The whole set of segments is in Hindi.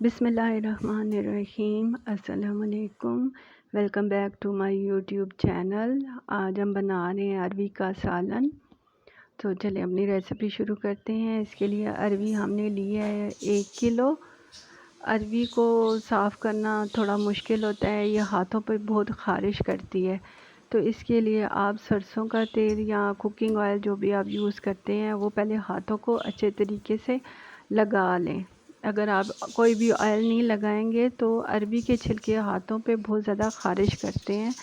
बिस्मिल्लाहिर्रहमानिर्रहीम। अस्सलामुअलैकुम। Welcome back to my YouTube channel. आज हम बना रहे हैं अरवी का सालन। तो चलिए अपनी रेसिपी शुरू करते हैं। इसके लिए अरवी हमने ली है 1 किलो। अरवी को साफ़ करना थोड़ा मुश्किल होता है, ये हाथों पर बहुत ख़ारिश करती है। तो इसके लिए आप सरसों का तेल या कुकिंग ऑयल जो भी आप यूज़ करते हैं वो पहले हाथों को अच्छे तरीके से लगा लें। अगर आप कोई भी ऑयल नहीं लगाएंगे तो अरवी के छिलके हाथों पे बहुत ज़्यादा ख़ारिश करते हैं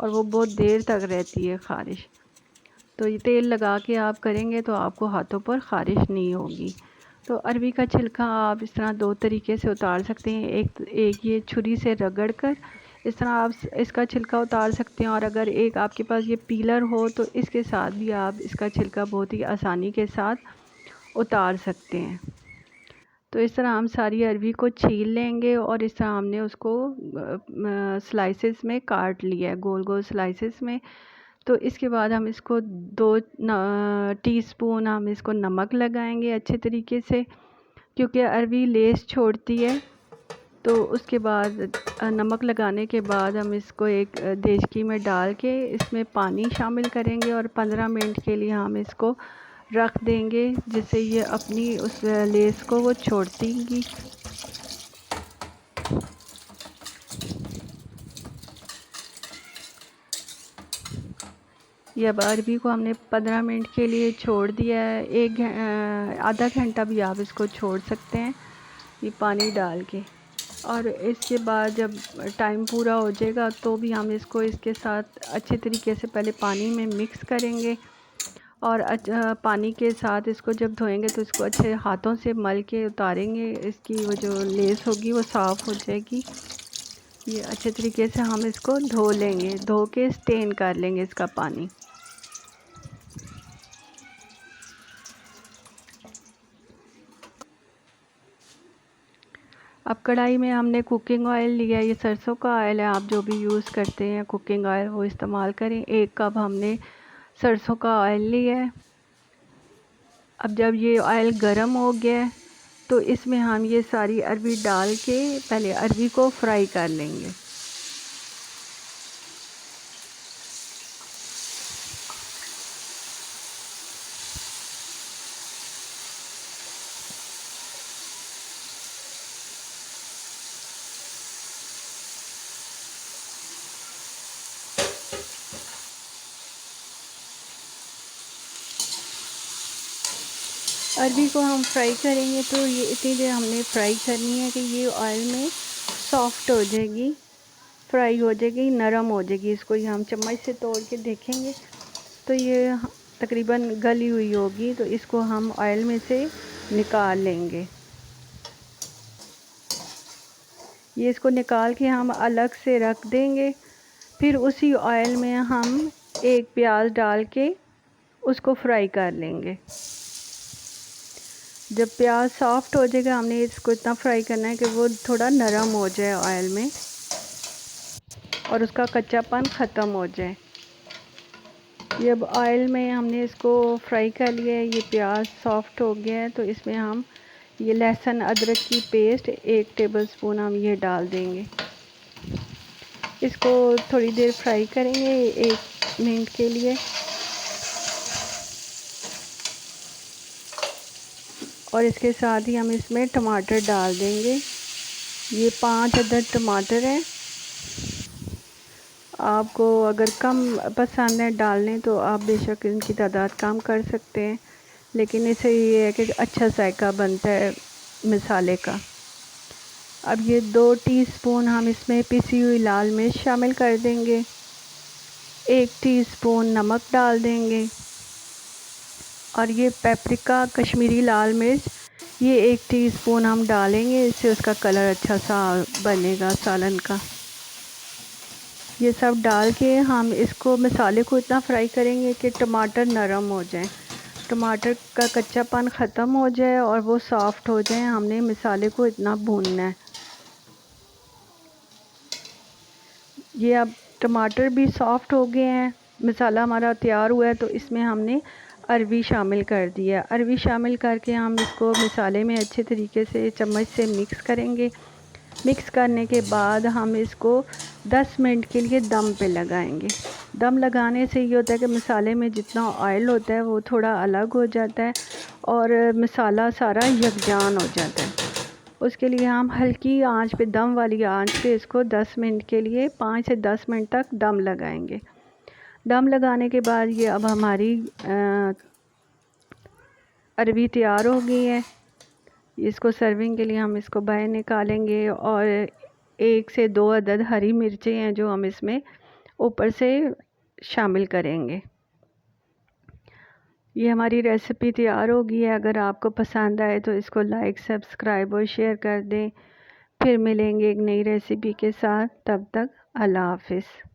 और वो बहुत देर तक रहती है ख़ारिश। तो ये तेल लगा के आप करेंगे तो आपको हाथों पर ख़ारिश नहीं होगी। तो अरवी का छिलका आप इस तरह 2 तरीके से उतार सकते हैं। एक ये छुरी से रगड़ कर इस तरह आप इसका छिलका उतार सकते हैं, और अगर एक आपके पास ये पीलर हो तो इसके साथ भी आप इसका छिलका बहुत ही आसानी के साथ उतार सकते हैं। तो इस तरह हम सारी अरवी को छील लेंगे और इस तरह हमने उसको स्लाइसेस में काट लिया है, गोल गोल स्लाइसेस में। तो इसके बाद हम इसको 2 टीस्पून हम इसको नमक लगाएंगे अच्छे तरीके से, क्योंकि अरवी लेस छोड़ती है। तो उसके बाद नमक लगाने के बाद हम इसको एक देचकी में डाल के इसमें पानी शामिल करेंगे और 15 मिनट के लिए हम इसको रख देंगे, जिससे ये अपनी उस लेस को वो छोड़तीगी। ये अब अरवी को हमने 15 मिनट के लिए छोड़ दिया है। आधा घंटा भी आप इसको छोड़ सकते हैं ये पानी डाल के। और इसके बाद जब टाइम पूरा हो जाएगा तो भी हम इसको इसके साथ अच्छे तरीके से पहले पानी में मिक्स करेंगे, और पानी के साथ इसको जब धोएंगे तो इसको अच्छे हाथों से मल के उतारेंगे। इसकी वो जो लेस होगी वो साफ़ हो जाएगी। ये अच्छे तरीके से हम इसको धो लेंगे, धो के स्टेन कर लेंगे इसका पानी। अब कढ़ाई में हमने कुकिंग ऑयल लिया है, ये सरसों का ऑयल है। आप जो भी यूज़ करते हैं कुकिंग ऑयल वो इस्तेमाल करें। 1 कप हमने सरसों का ऑयल लिया है। अब जब ये ऑयल गर्म हो गया है तो इसमें हम ये सारी अरवी डाल के पहले अरवी को फ्राई कर लेंगे। अरवी को हम फ्राई करेंगे तो ये इतनी देर हमने फ्राई करनी है कि ये ऑयल में सॉफ्ट हो जाएगी, फ्राई हो जाएगी, नरम हो जाएगी। इसको ये हम चम्मच से तोड़ के देखेंगे तो ये तकरीबन गली हुई होगी। तो इसको हम ऑयल में से निकाल लेंगे। ये इसको निकाल के हम अलग से रख देंगे। फिर उसी ऑयल में हम एक प्याज डाल के उसको फ्राई कर लेंगे। जब प्याज सॉफ्ट हो जाएगा हमने इसको इतना फ्राई करना है कि वो थोड़ा नरम हो जाए ऑयल में और उसका कच्चापन ख़त्म हो जाए। ये अब ऑयल में हमने इसको फ्राई कर लिया है, ये प्याज सॉफ्ट हो गया है। तो इसमें हम ये लहसुन अदरक की पेस्ट 1 टेबलस्पून हम ये डाल देंगे। इसको थोड़ी देर फ्राई करेंगे 1 मिनट के लिए। और इसके साथ ही हम इसमें टमाटर डाल देंगे। ये 5 अदद टमाटर हैं। आपको अगर कम पसंद है डालने तो आप बेशक इनकी तादाद कम कर सकते हैं, लेकिन इससे ये है कि अच्छा जायका बनता है मसाले का। अब ये 2 टीस्पून हम इसमें पिसी हुई लाल मिर्च शामिल कर देंगे। 1 टीस्पून नमक डाल देंगे। और ये पेपरिका कश्मीरी लाल मिर्च ये 1 टीस्पून हम डालेंगे, इससे उसका कलर अच्छा सा बनेगा सालन का। ये सब डाल के हम इसको मसाले को इतना फ्राई करेंगे कि टमाटर नरम हो जाए, टमाटर का कच्चापन ख़त्म हो जाए और वो सॉफ्ट हो जाए। हमने मसाले को इतना भूनना है। ये अब टमाटर भी सॉफ्ट हो गए हैं, मसाला हमारा तैयार हुआ है। तो इसमें हमने अरवी शामिल कर दिया। अरवी शामिल करके हम इसको मसाले में अच्छे तरीके से चम्मच से मिक्स करेंगे। मिक्स करने के बाद हम इसको 10 मिनट के लिए दम पे लगाएंगे। दम लगाने से ये होता है कि मसाले में जितना ऑयल होता है वो थोड़ा अलग हो जाता है और मसाला सारा यकजान हो जाता है। उसके लिए हम हल्की आंच पे, दम वाली आंच पे इसको 10 मिनट के लिए 5 से 10 मिनट तक दम लगाएंगे। दम लगाने के बाद ये अब हमारी अरवी तैयार हो गई है। इसको सर्विंग के लिए हम इसको बाहर निकालेंगे और 1 से 2 अदद हरी मिर्चें हैं जो हम इसमें ऊपर से शामिल करेंगे। ये हमारी रेसिपी तैयार हो गई है। अगर आपको पसंद आए तो इसको लाइक, सब्सक्राइब और शेयर कर दें। फिर मिलेंगे एक नई रेसिपी के साथ। तब तक अल्लाह हाफ़िज़।